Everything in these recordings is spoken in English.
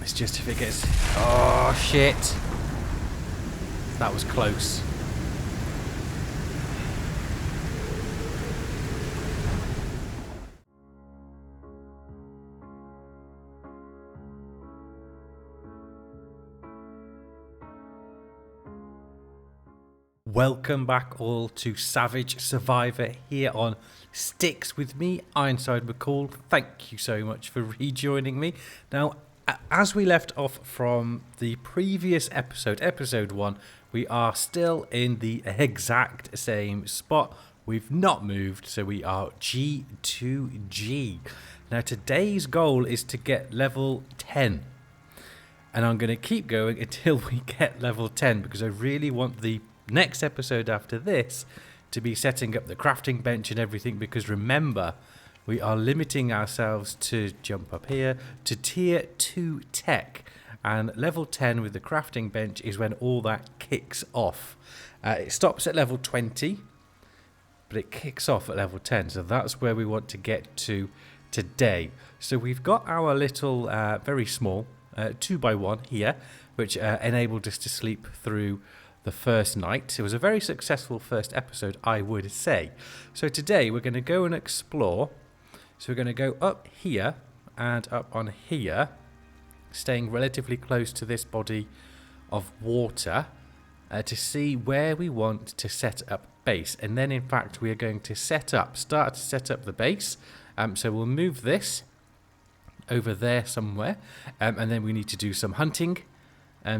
It's just if it gets... Oh, shit. That was close. Welcome back all to Savage Survivor here on Sticks with me, Ironside McCall. Thank you so much for rejoining me. Now, as we left off from the previous episode, episode 1, we are still in the exact same spot. We've not moved, so we are G2G. Now, today's goal is to get level 10. And I'm going to keep going until we get level 10 because I really want the next episode after this to be setting up the crafting bench and everything, because remember, we are limiting ourselves to jump up here to tier 2 tech, and level 10 with the crafting bench is when all that kicks off. It stops at level 20, but it kicks off at level 10, so that's where we want to get to today. So we've got our little very small 2x1 here, which enabled us to sleep through the first night. It was a very successful first episode, I would say. So today we're going to go and explore. So we're going to go up here and up on here, staying relatively close to this body of water to see where we want to set up base. And then in fact we are going to start to set up the base. So we'll move this over there somewhere, and then we need to do some hunting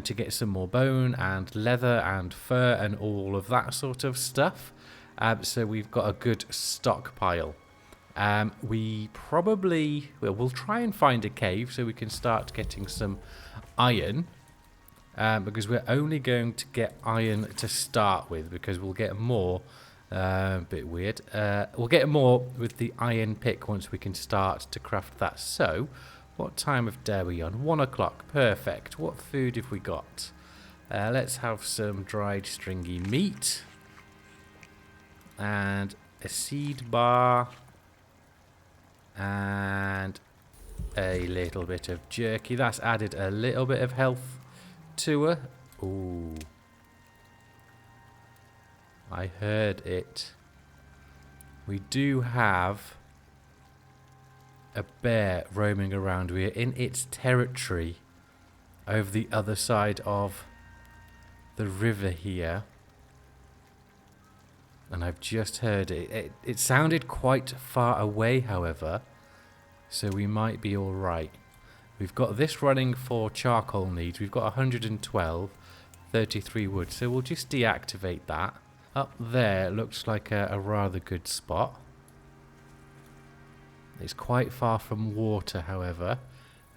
to get some more bone and leather and fur and all of that sort of stuff. So we've got a good stockpile. We'll try and find a cave so we can start getting some iron, because we're only going to get iron to start with, because we'll get more, bit weird, we'll get more with the iron pick once we can start to craft that. So what time of day are we on? 1 o'clock. Perfect. What food have we got? Let's have some dried stringy meat. And a seed bar. And a little bit of jerky. That's added a little bit of health to her. Ooh. I heard it. We do have a bear roaming around. We are in its territory over the other side of the river here, and I've just heard it. It sounded quite far away, however, so we might be all right. We've got this running for charcoal needs. We've got 112, 33 wood, so we'll just deactivate that. Up there looks like a rather good spot. It's quite far from water, however,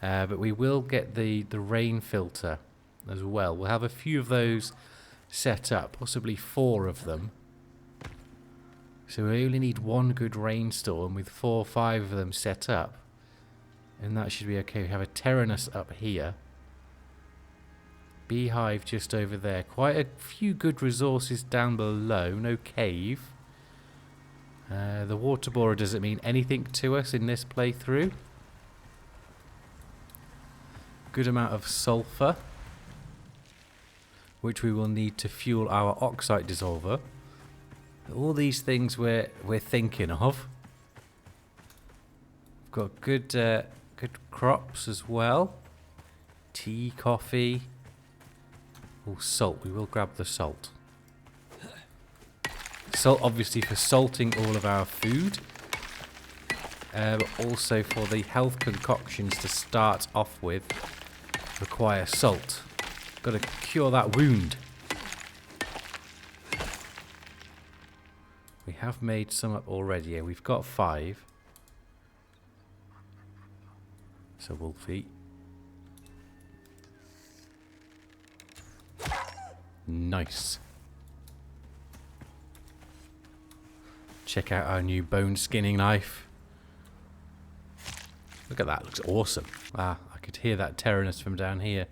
but we will get the rain filter as well. We'll have a few of those set up, possibly 4 of them. So we only need 1 good rainstorm with 4 or 5 of them set up, and that should be okay. We have a Terranus up here. Beehive just over there. Quite a few good resources down below. No cave. The water borer doesn't mean anything to us in this playthrough. Good amount of sulfur, which we will need to fuel our oxide dissolver. All these things we're thinking of. We've got good crops as well. Tea, coffee. Oh, salt. We will grab the salt. Salt, obviously, for salting all of our food, but also for the health concoctions to start off with require salt. Got to cure that wound. We have made some up already, and we've got 5. So Wolfie. Nice. Check out our new bone skinning knife. Look at that, looks awesome. I could hear that Terranus from down here.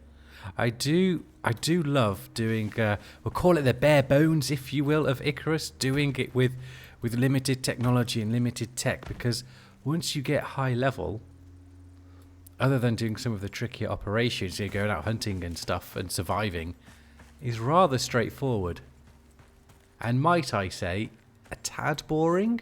I do love doing, we'll call it the bare bones, if you will, of Icarus, doing it with limited technology and limited tech, because once you get high level, other than doing some of the trickier operations, going out hunting and stuff and surviving, is rather straightforward. And might I say, a tad boring?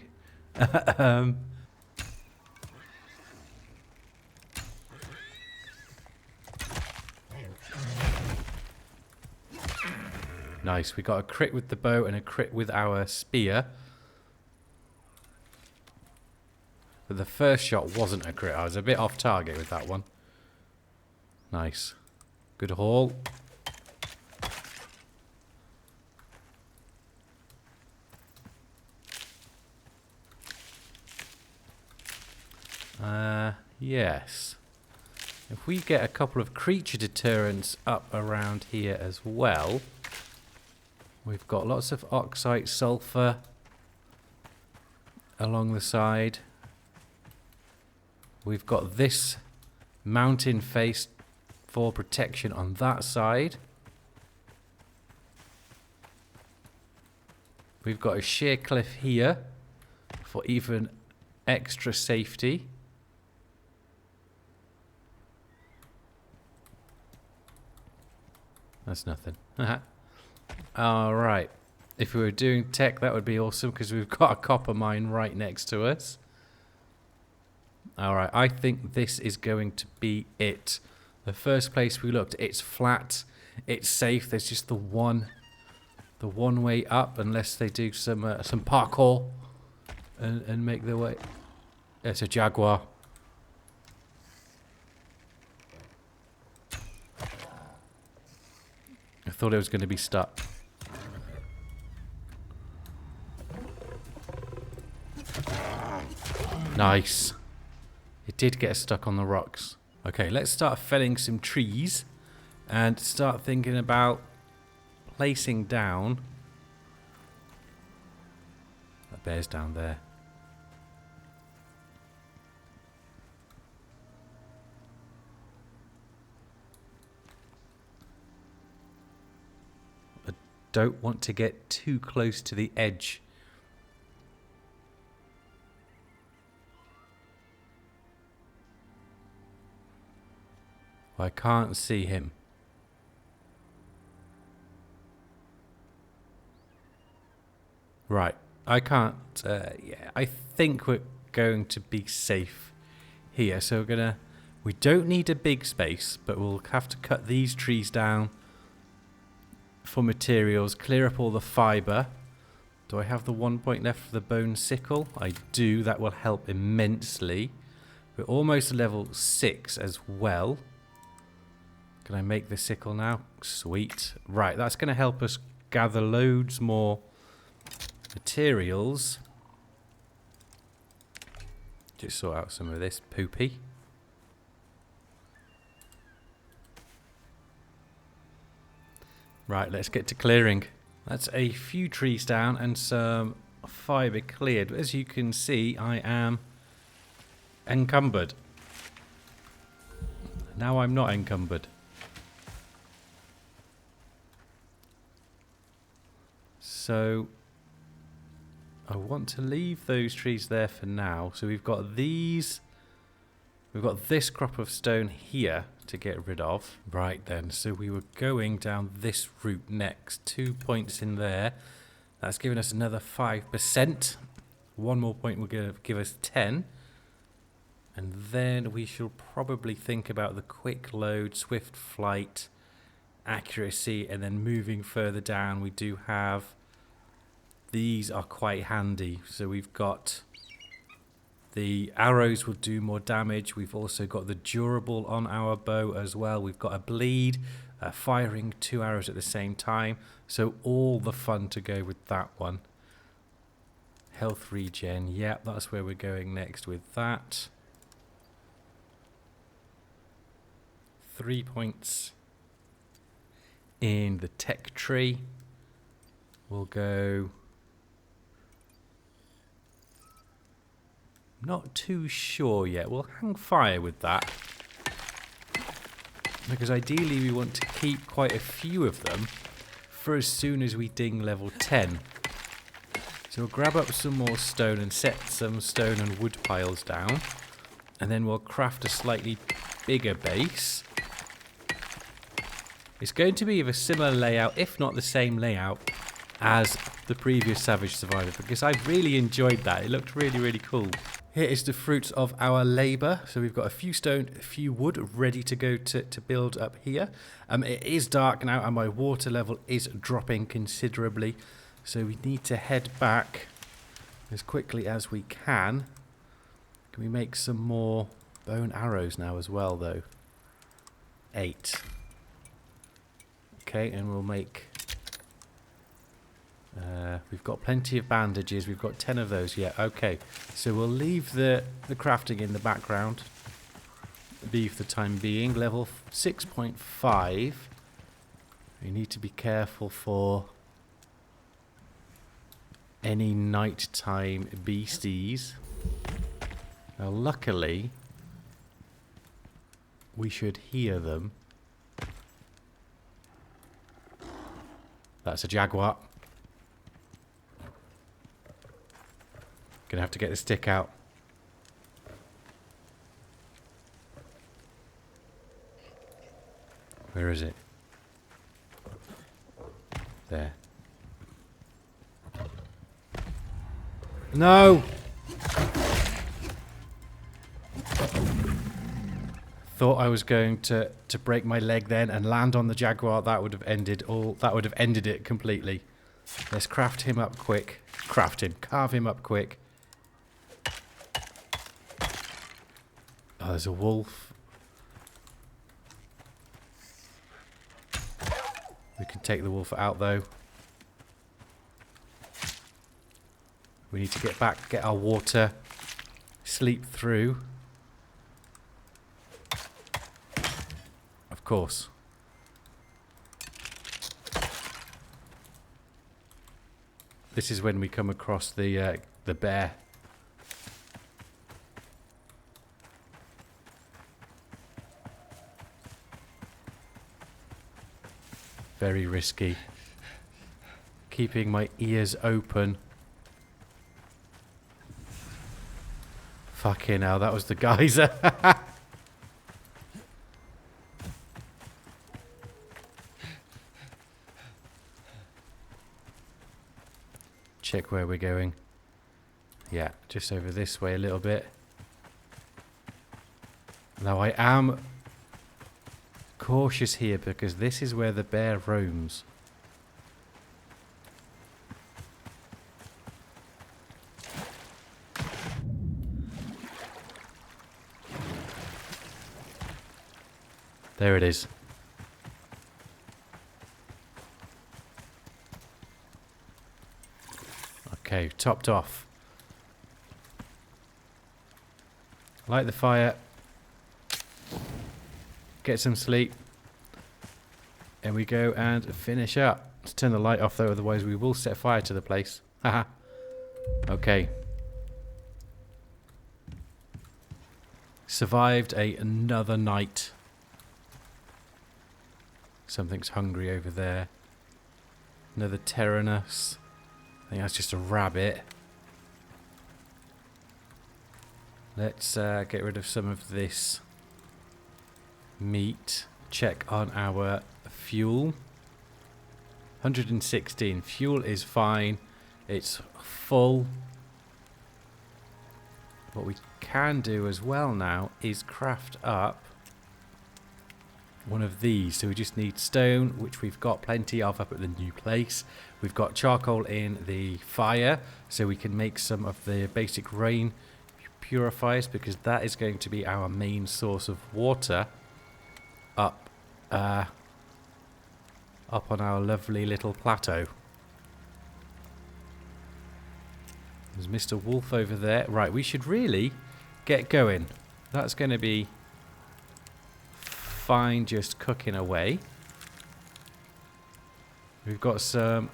Nice, we got a crit with the bow and a crit with our spear. But the first shot wasn't a crit. I was a bit off target with that one. Nice. Good haul. Yes. If we get a couple of creature deterrents up around here as well. We've got lots of oxide sulfur along the side. We've got this mountain face for protection on that side. We've got a sheer cliff here for even extra safety. That's nothing. Alright. If we were doing tech, that would be awesome because we've got a copper mine right next to us. Alright, I think this is going to be it. The first place we looked, it's flat, it's safe. There's just the one way up, unless they do some parkour and make their way. It's a jaguar. I thought it was going to be stuck. Nice. It did get stuck on the rocks. Okay, let's start felling some trees and start thinking about placing down. That bear's down there. I don't want to get too close to the edge. I can't see him. Right. I can't... yeah, I think we're going to be safe here. So we're gonna... We don't need a big space, but we'll have to cut these trees down for materials, clear up all the fibre. Do I have the 1 point left for the bone sickle? I do. That will help immensely. We're almost level 6 as well. Can I make the sickle now? Sweet. Right, that's going to help us gather loads more materials. Just sort out some of this poopy. Right, let's get to clearing. That's a few trees down and some fibre cleared. As you can see, I am encumbered. Now I'm not encumbered. So I want to leave those trees there for now. So we've got these. We've got this crop of stone here to get rid of. Right then, so we were going down this route next. 2 points in there. That's given us another 5%. One more point will give us 10. And then we shall probably think about the quick load, swift flight, accuracy, and then moving further down we do have... These are quite handy. So we've got the arrows will do more damage. We've also got the durable on our bow as well. We've got a bleed, firing 2 arrows at the same time. So all the fun to go with that one. Health regen. Yep, that's where we're going next with that. 3 points in the tech tree. We'll go... Not too sure yet. We'll hang fire with that. Because ideally we want to keep quite a few of them for as soon as we ding level 10. So we'll grab up some more stone and set some stone and wood piles down. And then we'll craft a slightly bigger base. It's going to be of a similar layout, if not the same layout, as the previous Savage Survivor, because I really enjoyed that. It looked really, really cool. Here is the fruits of our labour. So we've got a few stone, a few wood ready to go to build up here. It is dark now and my water level is dropping considerably. So we need to head back as quickly as we can. Can we make some more bone arrows now as well though? 8. Okay, and we'll make... we've got plenty of bandages. We've got 10 of those yet. Okay, so we'll leave the crafting in the background. Be for the time being. Level 6.5. We need to be careful for any nighttime beasties. Now, luckily, we should hear them. That's a jaguar. Gonna have to get the stick out. Where is it? There. No! Thought I was going to break my leg then and land on the jaguar. That would have ended it completely. Let's craft him up quick. Carve him up quick. Oh, there's a wolf. We can take the wolf out though. We need to get back, get our water, sleep through. Of course. This is when we come across the bear. Very risky. Keeping my ears open. Fucking hell, that was the geyser. Check where we're going. Yeah, just over this way a little bit. Now I am cautious here because this is where the bear roams. There it is. Okay, topped off. Light the fire. Get some sleep. And we go and finish up. Let's turn the light off though, otherwise we will set fire to the place. Haha. Okay. Survived another night. Something's hungry over there. Another Tyrannus. I think that's just a rabbit. Let's get rid of some of this meat. Check on our fuel. 116. Fuel is fine. It's full. What we can do as well now is craft up one of these. So we just need stone, which we've got plenty of up at the new place. We've got charcoal in the fire, so we can make some of the basic rain purifiers, because that is going to be our main source of water up on our lovely little plateau. There's Mr. Wolf over there. Right, we should really get going. That's going to be fine just cooking away. We've got some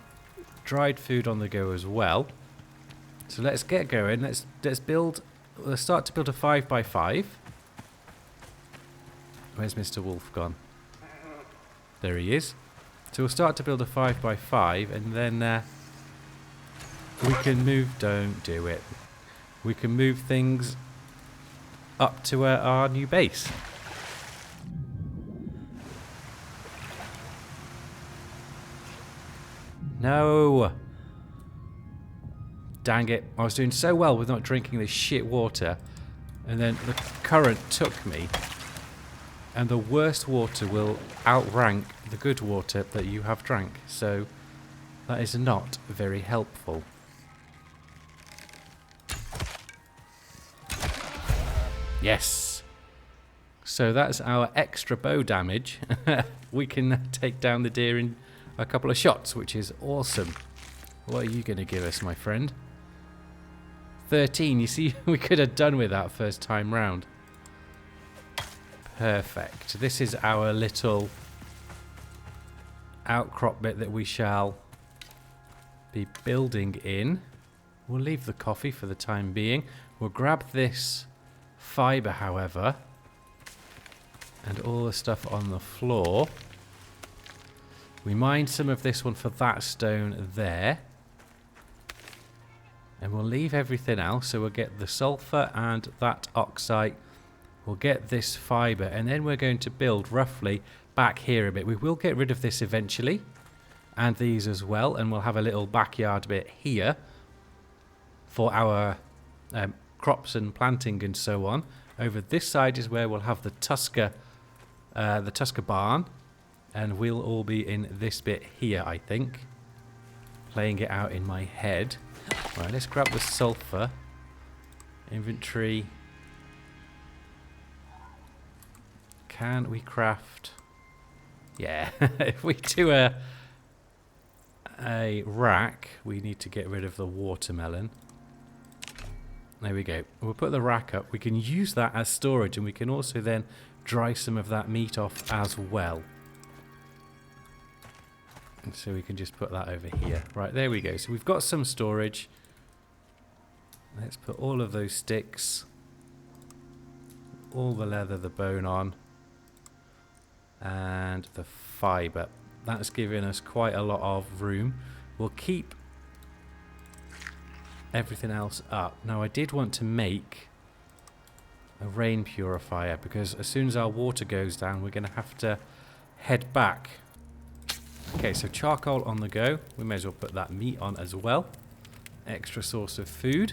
dried food on the go as well. So let's get going. Let's start to build a 5x5. Where's Mr. Wolf gone? There he is. So we'll start to build a 5x5 and then we can move... Don't do it. We can move things up to our new base. No! Dang it. I was doing so well with not drinking this shit water. And then the current took me. And the worst water will outrank the good water that you have drank. So that is not very helpful. Yes! So that's our extra bow damage. We can take down the deer in a couple of shots, which is awesome. What are you going to give us, my friend? 13. You see, we could have done with that first time round. Perfect. This is our little outcrop bit that we shall be building in. We'll leave the coffee for the time being. We'll grab this fibre, however, and all the stuff on the floor. We mined some of this one for that stone there. And we'll leave everything else. So we'll get the sulfur and that oxide. We'll get this fibre. And then we're going to build roughly back here a bit. We will get rid of this eventually. And these as well. And we'll have a little backyard bit here for our crops and planting and so on. Over this side is where we'll have the Tusker barn. And we'll all be in this bit here, I think. Playing it out in my head. Right, let's grab the sulfur. Inventory. Can we craft? Yeah, if we do a rack, we need to get rid of the watermelon. There we go. We'll put the rack up. We can use that as storage, and we can also then dry some of that meat off as well. And so we can just put that over here. Right, there we go. So we've got some storage. Let's put all of those sticks, all the leather, the bone on, and the fibre. That's giving us quite a lot of room. We'll keep everything else up. Now I did want to make a rain purifier because as soon as our water goes down, we're going to have to head back. Okay, so charcoal on the go. We may as well put that meat on as well. Extra source of food.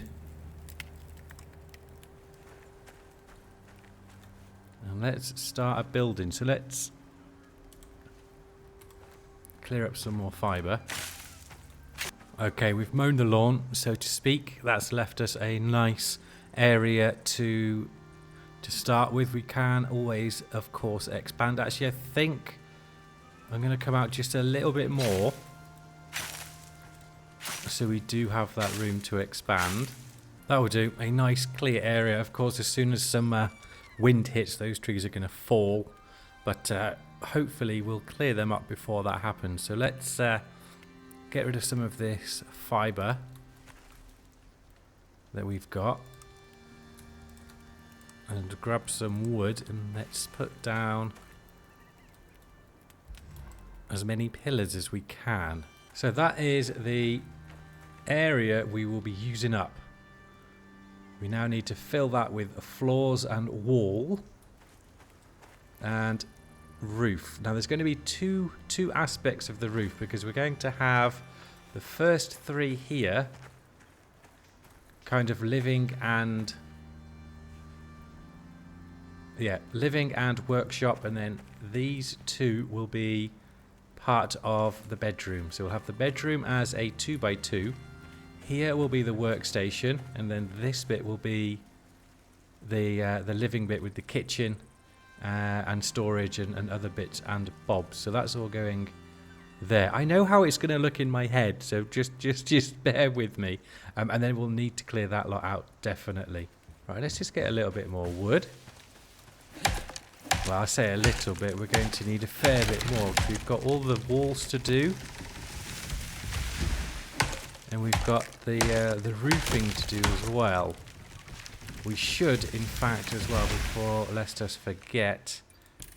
And let's start a building. So let's clear up some more fibre. Okay, we've mown the lawn, so to speak. That's left us a nice area to start with. We can always, of course, expand. Actually, I think I'm going to come out just a little bit more. So we do have that room to expand. That will do. A nice clear area. Of course, as soon as some wind hits, those trees are going to fall. But hopefully we'll clear them up before that happens. So let's get rid of some of this fibre that we've got. And grab some wood and let's put down as many pillars as we can. So that is the area we will be using up. We now need to fill that with floors and wall and roof. Now there's going to be two aspects of the roof because we're going to have the first three here kind of living and workshop, and then these two will be part of the bedroom. So we'll have the bedroom as a 2x2. Here will be the workstation, and then this bit will be the living bit with the kitchen and storage and other bits and bobs. So that's all going there. I know how it's going to look in my head, so just bear with me, and then we'll need to clear that lot out definitely. Right, let's just get a little bit more wood. Well, I say a little bit, we're going to need a fair bit more because we've got all the walls to do. And we've got the roofing to do as well. We should, in fact, as well, before lest us forget,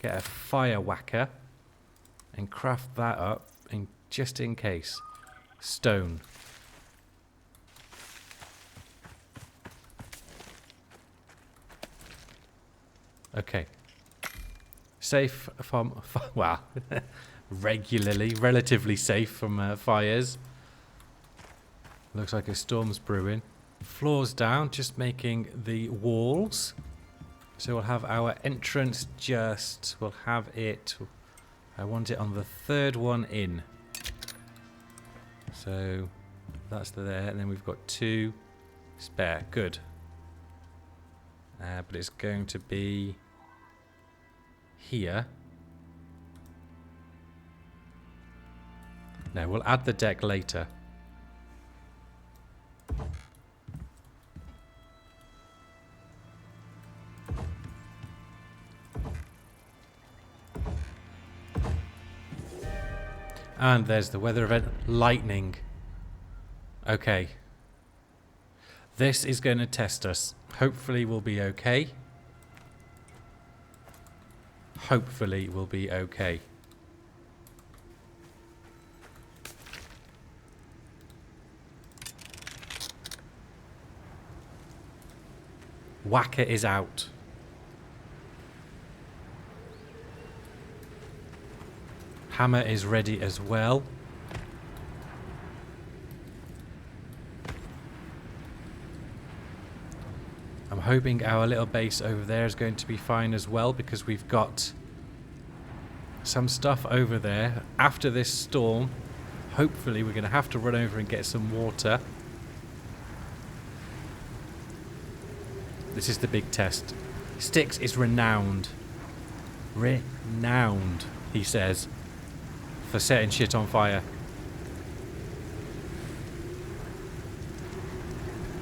get a fire whacker and craft that up just in case. Stone. Okay. safe from, well, relatively safe from fires. Looks like a storm's brewing. Floors down, just making the walls. So we'll have our entrance we'll have it, I want it on the third one in. So that's there, and then we've got 2 spare, good. But it's going to be here. No, we'll add the deck later. And there's the weather event, lightning. Okay. This is going to test us. Hopefully we'll be okay. Hopefully we'll be okay. Whacker is out. Hammer is ready as well. I'm hoping our little base over there is going to be fine as well, because we've got some stuff over there. After this storm, hopefully we're going to have to run over and get some water. This is the big test. Styx is renowned. Renowned, he says, for setting shit on fire.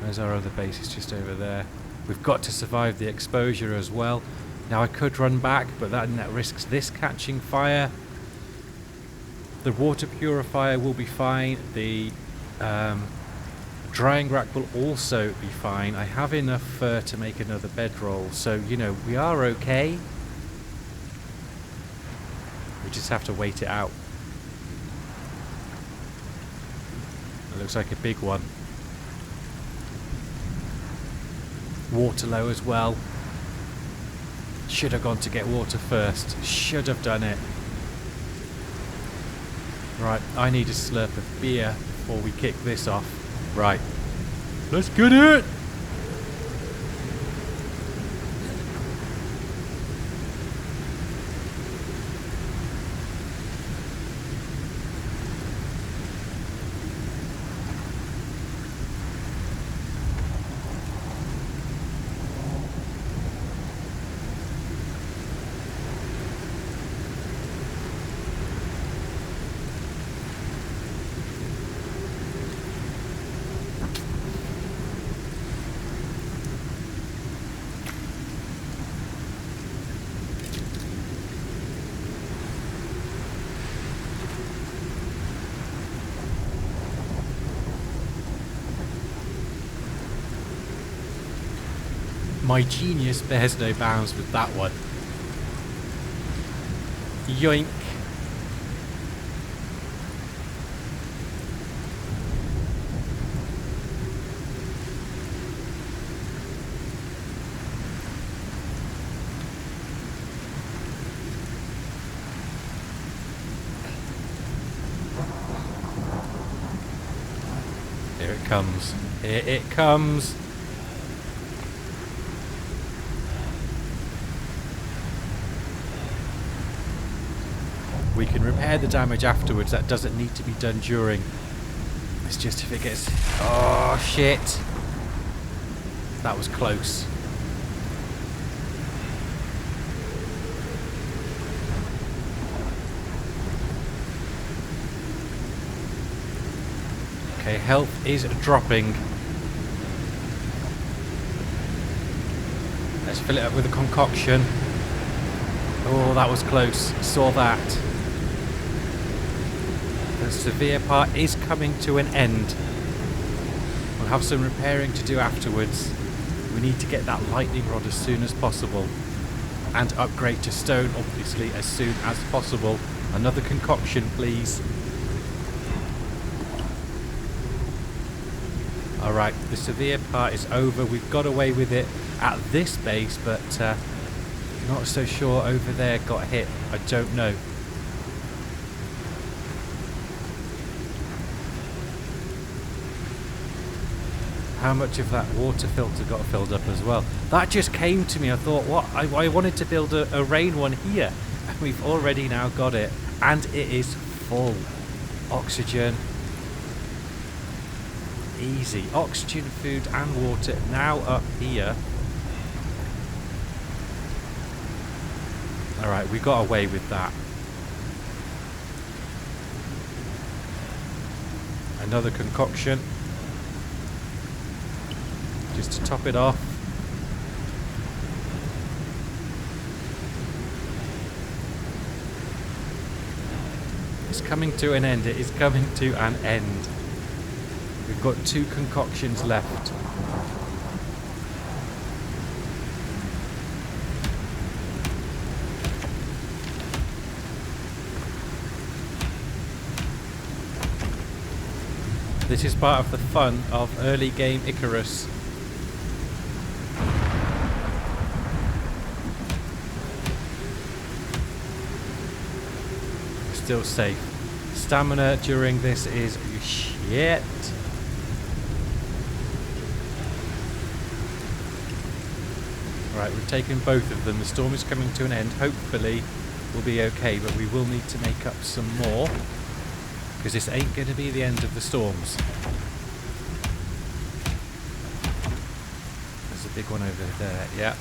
There's our other base, it's just over there. We've got to survive the exposure as well. Now I could run back, but that risks this catching fire. The water purifier will be fine. The drying rack will also be fine. I have enough fur to make another bedroll, so you know, we are okay. We just have to wait it out. It looks like a big one. Water low as well. Should have gone to get water first. Should have done it. Right, I need a slurp of beer before we kick this off. Right, let's get it! My genius bears no bounds with that one. Yoink. Here it comes. Here it comes. We can repair the damage afterwards. That doesn't need to be done during. It's just if it gets... Oh, shit. That was close. Okay, health is dropping. Let's fill it up with a concoction. Oh, that was close. Saw that. The severe part is coming to an end. We'll have some repairing to do afterwards. We need to get that lightning rod as soon as possible. And upgrade to stone, obviously, as soon as possible. Another concoction, please. Alright, the severe part is over. We've got away with it at this base, but Not so sure over there got hit. I don't know. How much of that water filter got filled up as well? That just came to me. I thought, what? I wanted to build a rain one here. And we've already now got it. And it is full. Oxygen. Easy. Oxygen, food and water now up here. Alright, we got away with that. Another concoction. Just to top it off. It's coming to an end. It is coming to an end. We've got 2 concoctions left. This is part of the fun of early game Icarus. Still safe. Stamina during this is shit. Right, we've taken both of them. The storm is coming to an end. Hopefully we'll be okay, but we will need to make up some more because this ain't going to be the end of the storms. There's a big one over there, yeah.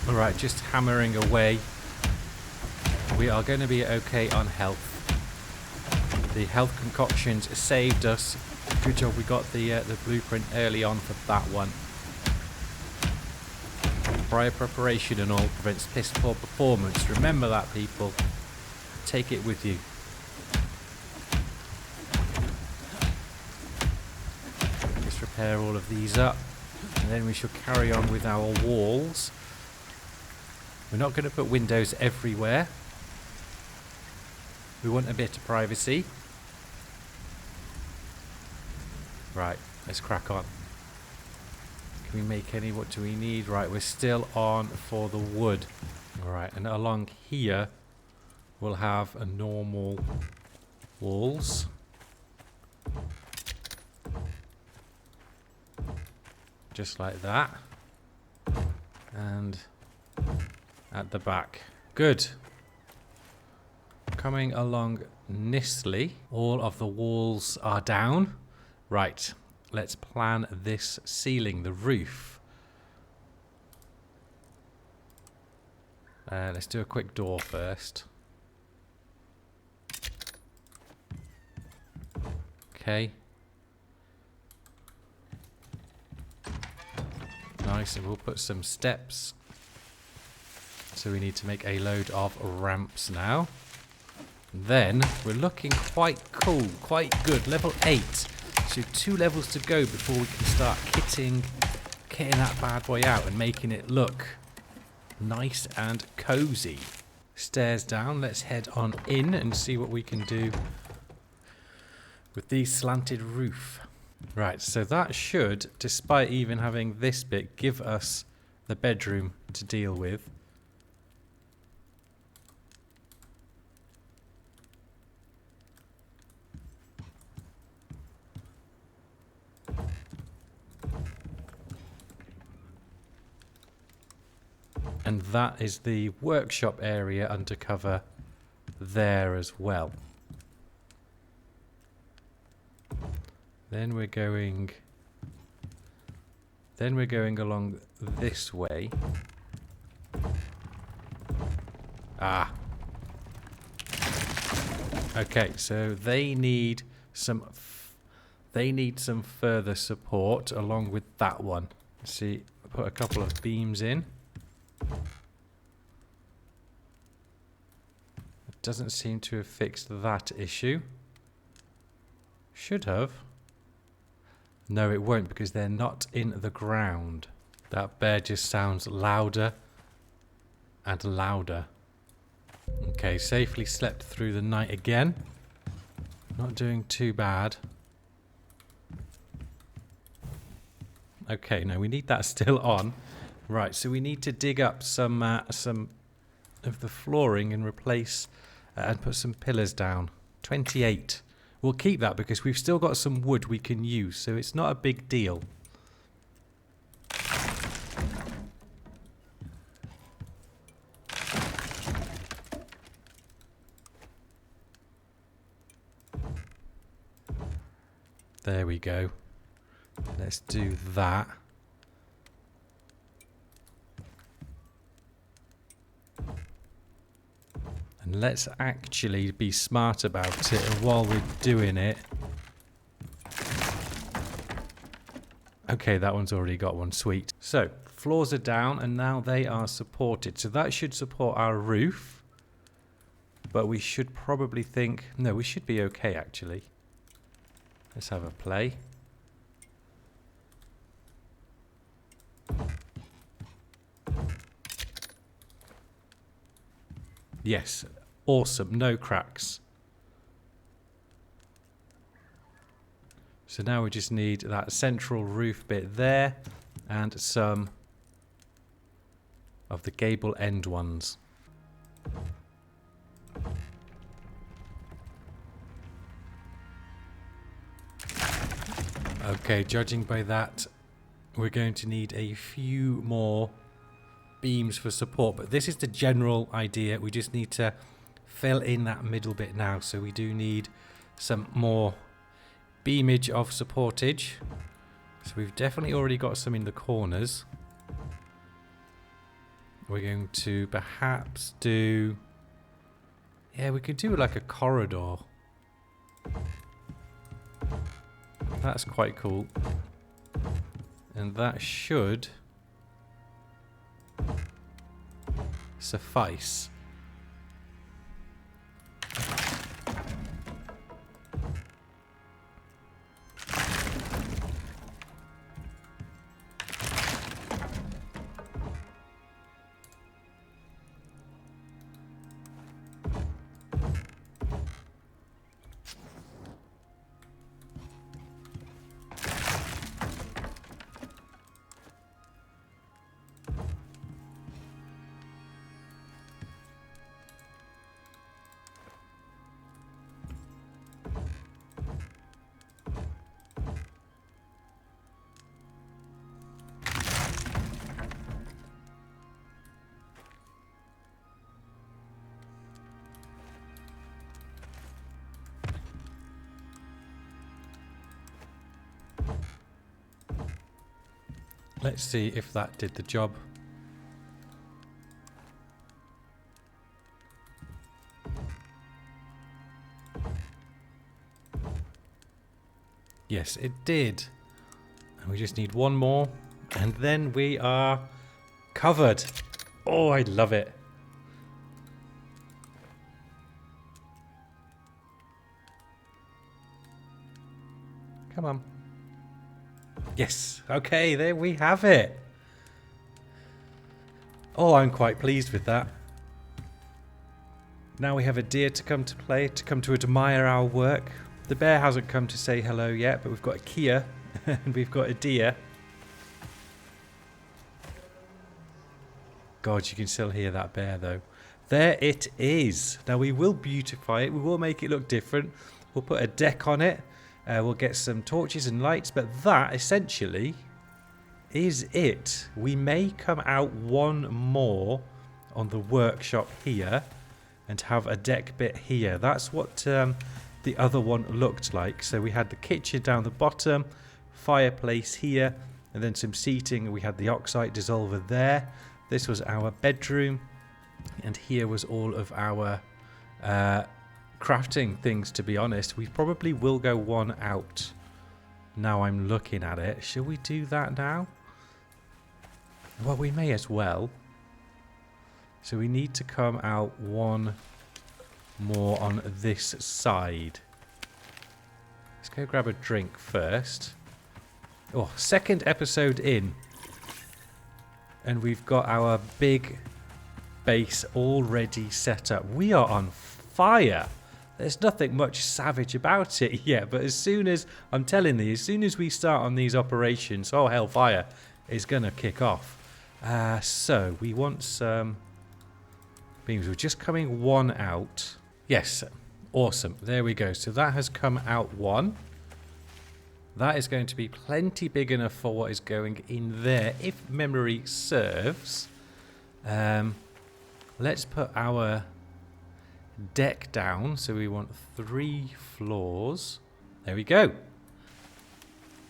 Alright, just hammering away. We are going to be okay on health. The health concoctions saved us. Good job we got the blueprint early on for that one. Prior preparation and all prevents piss poor performance. Remember that, people. Take it with you. Just repair all of these up. And then we shall carry on with our walls. We're not going to put windows everywhere. We want a bit of privacy. Right, let's crack on. Can we make any? What do we need? Right, we're still on for the wood. Alright, and along here we'll have a normal walls. Just like that. And at the back. Good. Coming along nicely. All of the walls are down. Right. Let's plan this ceiling, the roof. Let's do a quick door first. Okay. Nice, and we'll put some steps. So we need to make a load of ramps now. Then we're looking quite cool, quite good. Level 8. So 2 levels to go before we can start kitting that bad boy out and making it look nice and cozy. Stairs down. Let's head on in and see what we can do with the slanted roof. Right, so that should, despite even having this bit, give us the bedroom to deal with. And that is the workshop area undercover there as well. Then we're going along this way. Ah. Okay, so they need some further support along with that one. See, put a couple of beams in. It doesn't seem to have fixed that issue. Should have. No, it won't because they're not in the ground. That bear just sounds louder and louder. Okay, safely slept through the night again. Not doing too bad. Okay, no, we need that still on. Right, so we need to dig up some of the flooring and replace and put some pillars down. 28. We'll keep that because we've still got some wood we can use, so it's not a big deal. There we go. Let's do that. And let's actually be smart about it. And while we're doing it... Okay, that one's already got one. Sweet. So, floors are down and now they are supported. So that should support our roof. But we should probably think... No, we should be okay, actually. Let's have a play. Yes, awesome, no cracks. So now we just need that central roof bit there and some of the gable end ones. Okay, judging by that, we're going to need a few more beams for support, but this is the general idea. We just need to fill in that middle bit now, so we do need some more beamage of supportage. So we've definitely already got some in the corners. We're going to perhaps do... Yeah, we could do like a corridor. That's quite cool. And that should suffice. Let's see if that did the job. Yes, it did. And we just need one more. And then we are covered. Oh, I love it. Come on. Yes. Okay, there we have it. Oh, I'm quite pleased with that. Now we have a deer to come to play, to come to admire our work. The bear hasn't come to say hello yet, but we've got a Kia and we've got a deer. God, you can still hear that bear though. There it is. Now we will beautify it. We will make it look different. We'll put a deck on it. We'll get some torches and lights, but that essentially is it. We may come out one more on the workshop here and have a deck bit here. That's what the other one looked like. So we had the kitchen down the bottom, fireplace here, and then some seating. We had the oxide dissolver there. This was our bedroom, and here was all of our crafting things. To be honest, we probably will go one out. Now I'm looking at it. Shall we do that now? Well, we may as well. So we need to come out one more on this side. Let's go grab a drink first. Oh, second episode in. And we've got our big base already set up. We are on fire. There's nothing much savage about it yet, but as soon as, I'm telling you, as soon as we start on these operations, oh, hellfire is going to kick off. So, we want some beams. We're just coming one out. Yes, awesome. There we go. So that has come out one. That is going to be plenty big enough for what is going in there, if memory serves. Let's put our deck down. So we want 3 floors. There we go.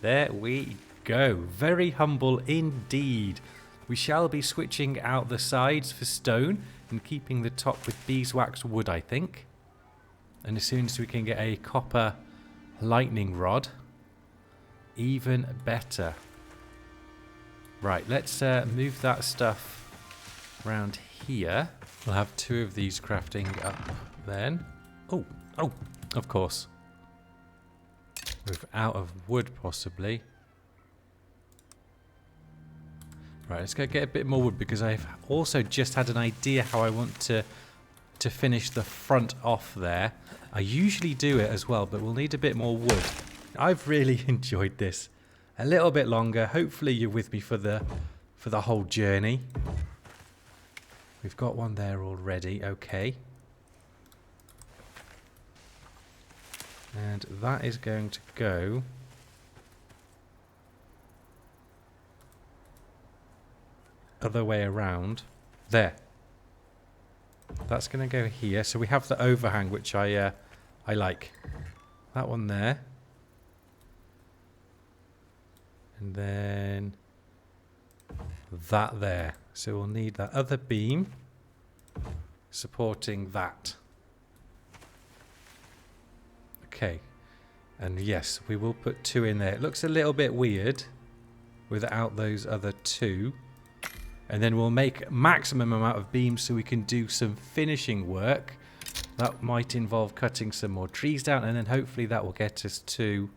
There we go. Very humble indeed. We shall be switching out the sides for stone and keeping the top with beeswax wood, I think. And as soon as we can get a copper lightning rod, even better. Right, let's move that stuff around here. We'll have 2 of these crafting up then. Oh, of course. We're out of wood possibly. Right, let's go get a bit more wood because I've also just had an idea how I want to finish the front off there. I usually do it as well, but we'll need a bit more wood. I've really enjoyed this. A little bit longer. Hopefully you're with me for the whole journey. We've got one there already. Okay. And that is going to go other way around. There. That's going to go here. So we have the overhang, which I like. That one there. And then that there. So we'll need that other beam supporting that. Okay. And yes, we will put 2 in there. It looks a little bit weird without those other 2. And then we'll make maximum amount of beams so we can do some finishing work. That might involve cutting some more trees down, and then hopefully that will get us to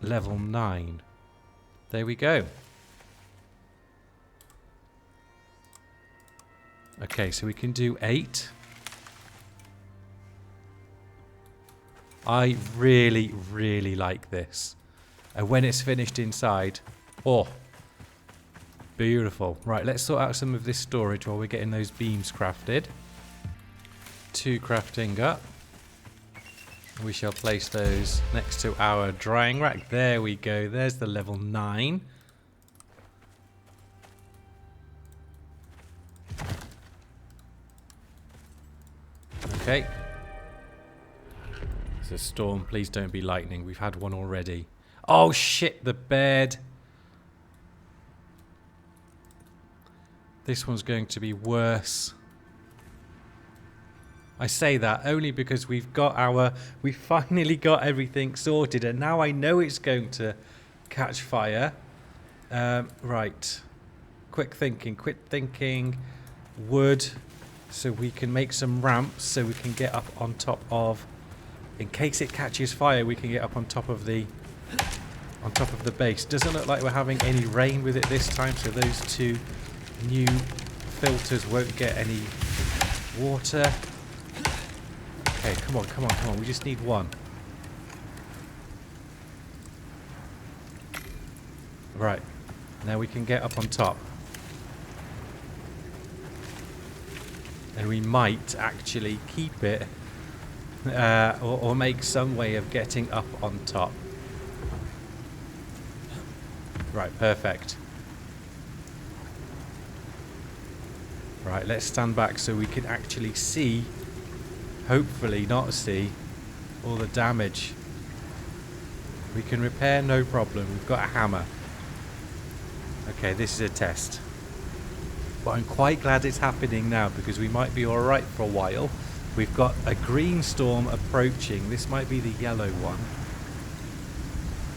level 9. There we go. Okay, so we can do 8. I really, really like this. And when it's finished inside, oh, beautiful. Right, let's sort out some of this storage while we're getting those beams crafted. 2 crafting up. We shall place those next to our drying rack. There we go. There's the level 9. Okay. It's a storm. Please don't be lightning. We've had one already. Oh shit, the bed. This one's going to be worse. I say that only because we finally got everything sorted, and now I know it's going to catch fire. Right. Quit thinking. Wood, so we can make some ramps so we can get up on top of, in case it catches fire, we can get up on top of the base. Doesn't look like we're having any rain with it this time, so those 2 new filters won't get any water. Okay, come on. We just need 1. Right. Now we can get up on top. And we might actually keep it or make some way of getting up on top. Right, perfect. Right, let's stand back so we can actually see, hopefully not see, all the damage. We can repair, no problem. We've got a hammer. Okay, this is a test. But I'm quite glad it's happening now because we might be alright for a while. We've got a green storm approaching. This might be the yellow one.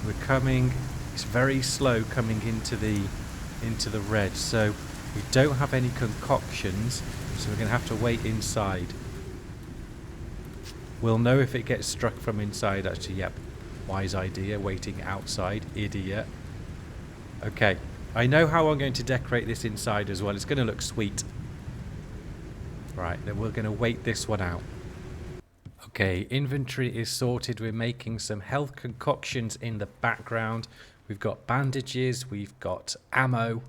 We're coming, it's very slow coming into the red. So we don't have any concoctions, so we're going to have to wait inside. We'll know if it gets struck from inside actually. Yep. wise idea, waiting outside, idiot. Okay, I know how I'm going to decorate this inside as well. It's going to look sweet. Right, then we're going to wait this one out. Okay, inventory is sorted. We're making some health concoctions in the background. We've got bandages, we've got ammo,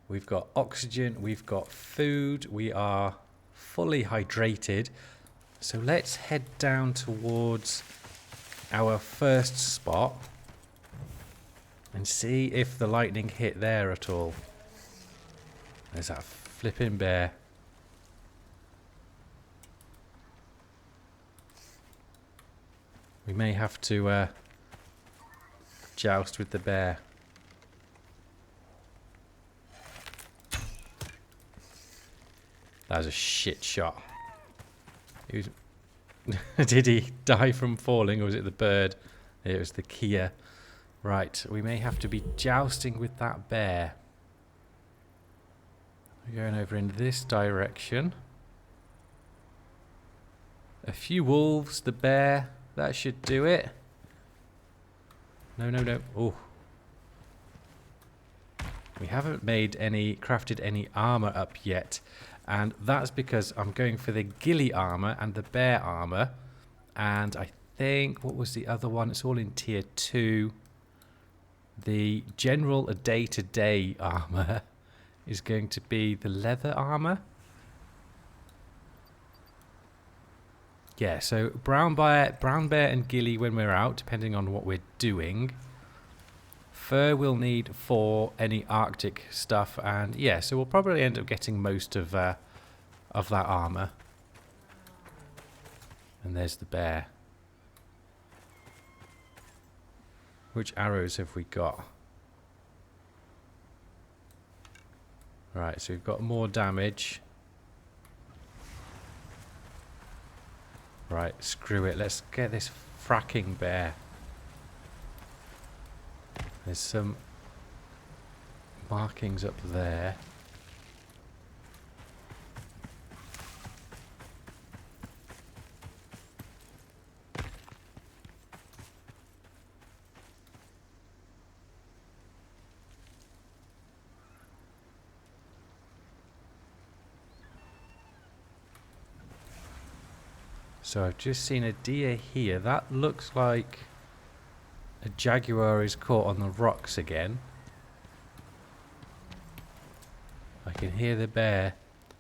we've got oxygen, we've got food. We are fully hydrated. So let's head down towards our first spot and see if the lightning hit there at all. There's that flipping bear. We may have to joust with the bear. That was a shit shot. He was did he die from falling, or was it the bird? It was the Kia. Right, we may have to be jousting with that bear. We're going over in this direction. A few wolves, the bear, that should do it. No, no, no. Oh. We haven't crafted any armor up yet. And that's because I'm going for the ghillie armor and the bear armor. And I think, what was the other one? It's all in tier 2. The general day-to-day armor is going to be the leather armor. Yeah, so brown bear and ghillie when we're out, depending on what we're doing. Fur we'll need for any Arctic stuff, and yeah, so we'll probably end up getting most of that armor. And there's the bear. Which arrows have we got? Right, so we've got more damage. Right, screw it. Let's get this fracking bear. There's some markings up there. So I've just seen a deer here. That looks like a jaguar is caught on the rocks again. I can hear the bear.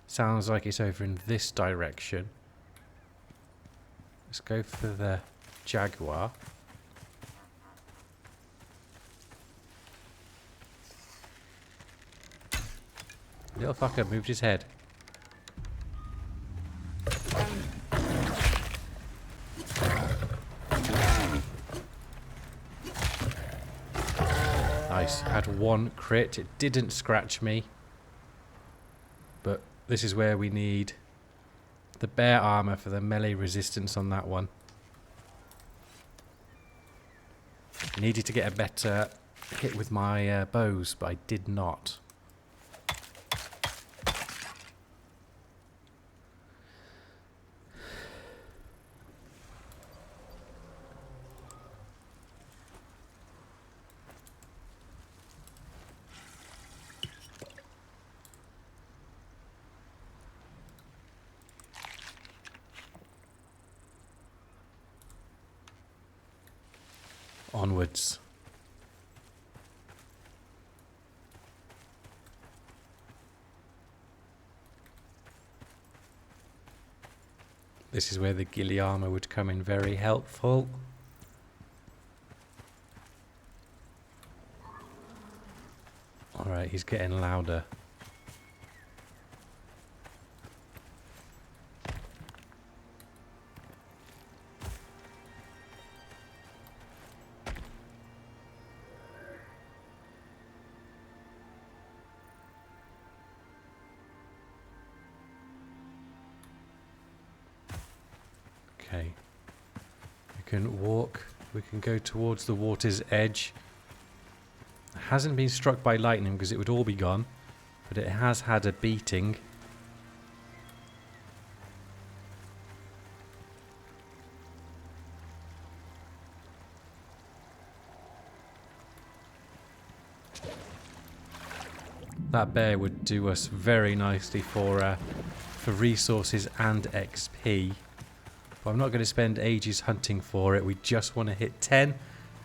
Sounds like it's over in this direction. Let's go for the jaguar. Little fucker moved his head. Nice. Had one crit. It didn't scratch me. But this is where we need the bear armor for the melee resistance on that one. Needed to get a better hit with my bows, but I did not. Onwards. This is where the ghillie armor would come in very helpful. Alright, he's getting louder. Okay, we can walk, we can go towards the water's edge. It hasn't been struck by lightning because it would all be gone, but it has had a beating. That bear would do us very nicely for resources and XP. But I'm not going to spend ages hunting for it. We just want to hit 10 and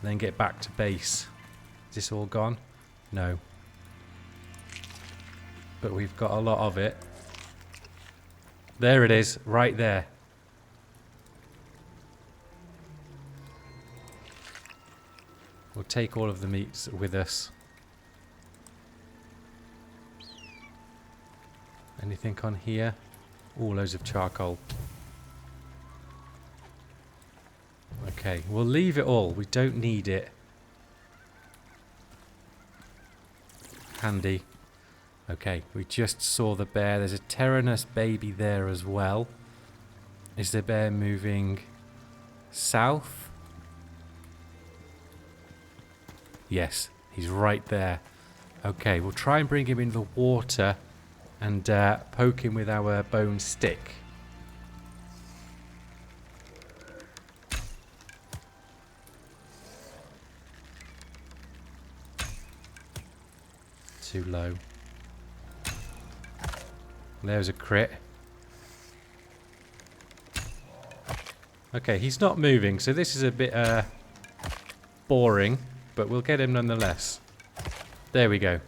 then get back to base. Is this all gone? No. But we've got a lot of it. There it is, right there. We'll take all of the meats with us. Anything on here? All loads of charcoal. Okay, we'll leave it all. We don't need it. Handy. Okay, we just saw the bear. There's a Tyrannus baby there as well. Is the bear moving south? Yes, he's right there. Okay, we'll try and bring him in the water and poke him with our bone stick. Too low. There's a crit. Okay, he's not moving, so this is a bit boring, but we'll get him nonetheless. There we go.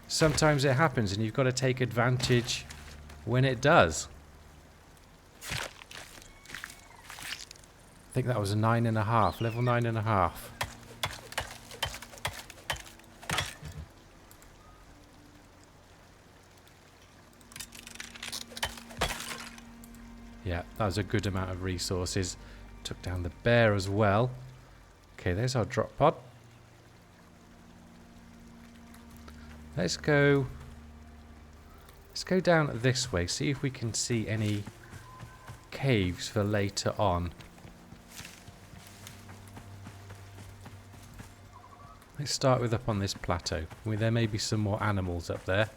Sometimes it happens and you've got to take advantage when it does. I think that was a 9.5, level 9.5. Yeah, that was a good amount of resources. Took down the bear as well. Okay, there's our drop pod. Let's go down this way, see if we can see any caves for later on. Let's start with up on this plateau. I mean, there may be some more animals up there.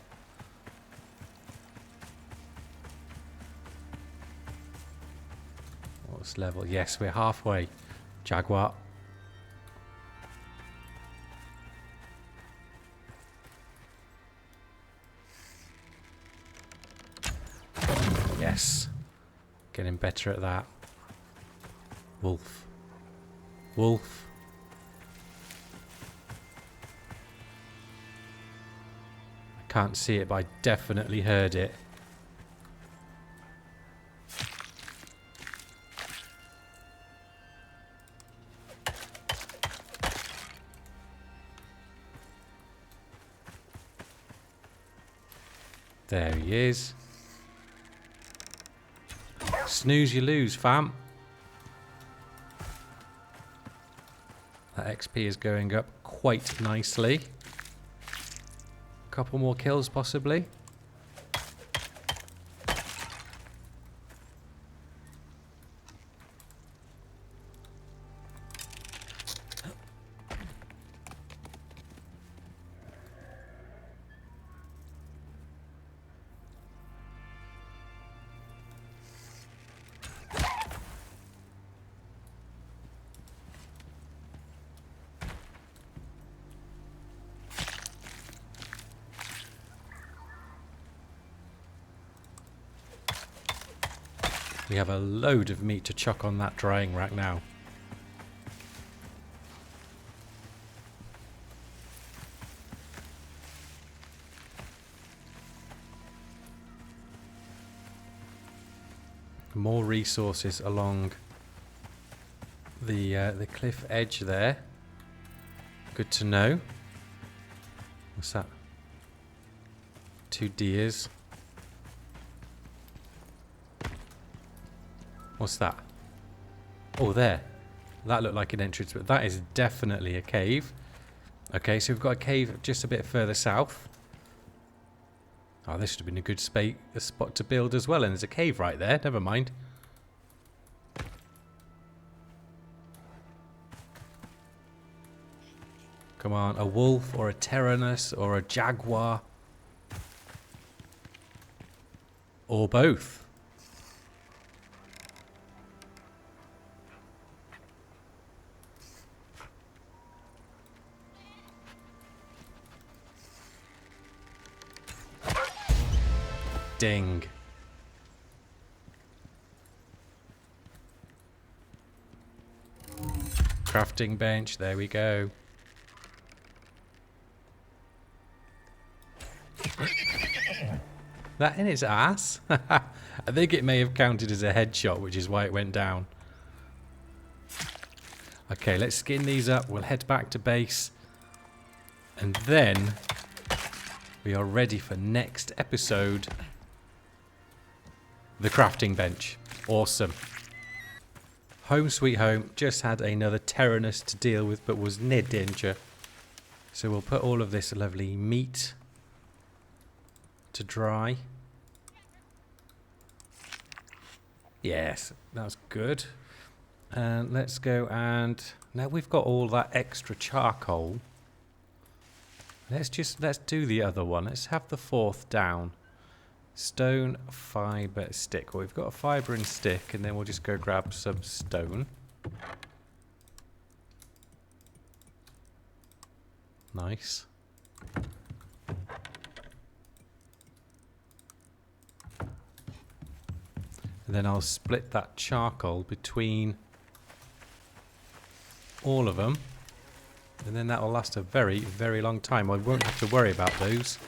What's level? Yes, we're halfway. Jaguar. Yes. Getting better at that. Wolf. Wolf. I can't see it, but I definitely heard it. There he is. Snooze you lose, fam. That XP is going up quite nicely. Couple more kills possibly. We have a load of meat to chuck on that drying rack now. More resources along the cliff edge there. Good to know. What's that? 2 deers. What's that? Oh, there. That looked like an entrance, but that is definitely a cave. Okay, so we've got a cave just a bit further south. Oh, this should have been a good spot to build as well, and there's a cave right there. Never mind. Come on, a wolf or a Tyrannus or a jaguar. Or both. crafting. Crafting bench, there we go. That in its ass? I think it may have counted as a headshot, which is why it went down. Okay, let's skin these up. We'll head back to base. And then we are ready for next episode. The crafting bench. Awesome. Home sweet home. Just had another Terranus to deal with, but was near danger. So we'll put all of this lovely meat to dry. Yes, that's good. And let's go and now we've got all that extra charcoal. Let's do the other one. Let's have the fourth down. Stone, fibre, stick. Well, we've got a fibre and stick, and then we'll just go grab some stone. Nice. And then I'll split that charcoal between all of them. And then that will last a very, very long time. I won't have to worry about those.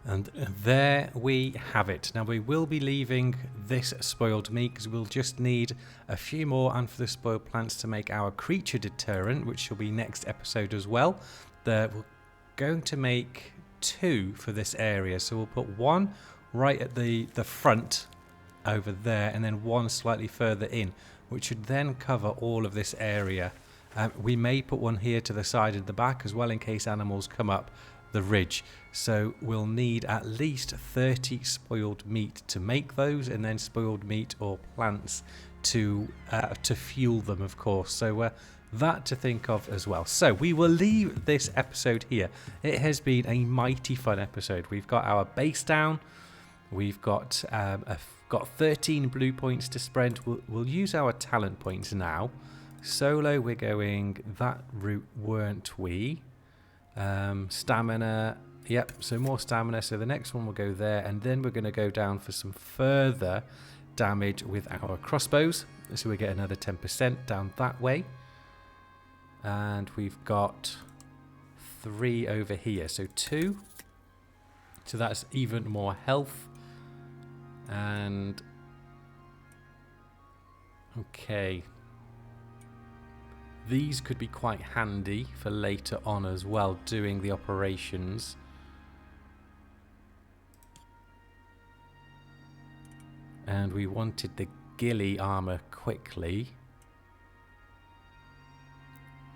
And there we have it. Now we will be leaving this spoiled meat because we'll just need a few more and for the spoiled plants to make our creature deterrent, which will be next episode as well. We're going to make 2 for this area. So we'll put 1 right at the front over there and then 1 slightly further in, which should then cover all of this area. We may put 1 here to the side and the back as well in case animals come up the ridge. So we'll need at least 30 spoiled meat to make those, and then spoiled meat or plants to fuel them, of course. So that to think of as well. So we will leave this episode here. It has been a mighty fun episode. We've got our base down. We've got 13 blue points to spread. We'll use our talent points now. Solo, we're going that route, weren't we? Stamina, yep, so more stamina. So the next one will go there, and then we're going to go down for some further damage with our crossbows. So we get another 10% down that way. And we've got 3 over here, so 2. So that's even more health. And okay. These could be quite handy for later on as well, doing the operations. And we wanted the ghillie armor quickly.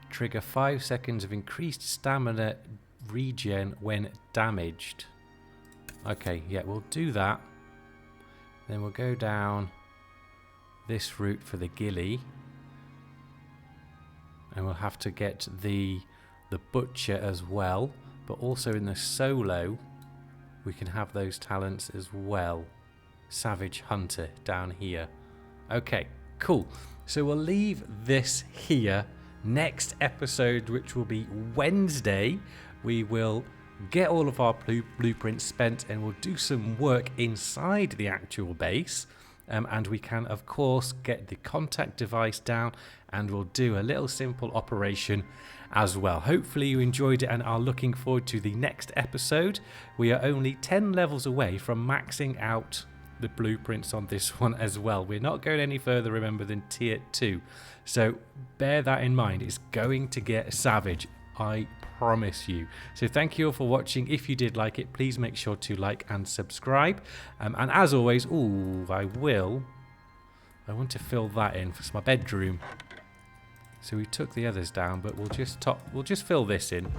Trigger 5 seconds of increased stamina regen when damaged. Okay, yeah, we'll do that. Then we'll go down this route for the ghillie. And we'll have to get the butcher as well. But also in the solo, we can have those talents as well. Savage Hunter down here. Okay, cool. So we'll leave this here. Next episode, which will be Wednesday, we will get all of our blueprints spent and we'll do some work inside the actual base. And we can, of course, get the contact device down and we'll do a little simple operation as well. Hopefully you enjoyed it and are looking forward to the next episode. We are only 10 levels away from maxing out the blueprints on this one as well. We're not going any further, remember, than tier 2. So bear that in mind. It's going to get savage, I promise you. So thank you all for watching. If you did like it, please make sure to like and subscribe. And as always, I want to fill that in for my bedroom. So we took the others down, but we'll just fill this in.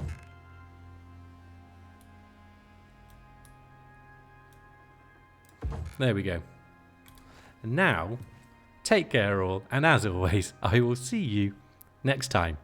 There we go. And now, take care all, and as always, I will see you next time.